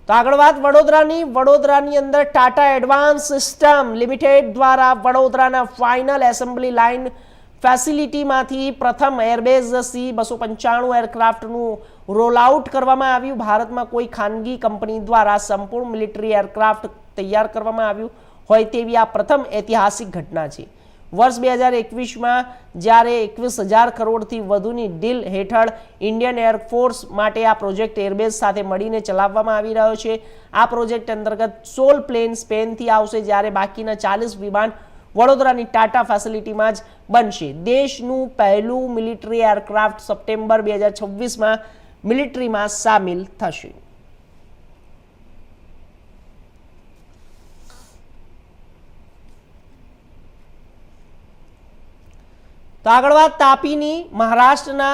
તો આગળ વાત વડોદરાની અંદર ટાટા એડવાન્સ સિસ્ટમ લિમિટેડ દ્વારા વડોદરાના ફાઇનલ એસેમ્બલી લાઇન ફેસિલિટીમાંથી પ્રથમ એરબેઝ C-295 એરક્રાફ્ટનું રોલ આઉટ કરવામાં આવ્યું। ભારતમાં કોઈ ખાનગી કંપની દ્વારા સંપૂર્ણ મિલિટરી એરક્રાફ્ટ તૈયાર કરવામાં આવ્યું હોય તેવી આ પ્રથમ ઐતિહાસિક ઘટના છે। વર્ષ 2021માં જ્યારે 21,000 કરોડથી વધુની ડીલ હેઠળ ઇન્ડિયન એરફોર્સ માટે આ પ્રોજેક્ટ એરબેઝ સાથે મળીને ચલાવવામાં આવી રહ્યો છે। આ પ્રોજેક્ટ અંતર્ગત 16 પ્લેન સ્પેનથી આવશે, જ્યારે બાકીના 40 વિમાન વડોદરાની ટાટા ફેસિલિટીમાં જ બનશે। દેશનું પહેલું મિલિટરી એરક્રાફ્ટ સપ્ટેમ્બર 2026માં મિલિટરીમાં સામેલ થશે। તો આગળ વાત તાપીની, મહારાષ્ટ્રના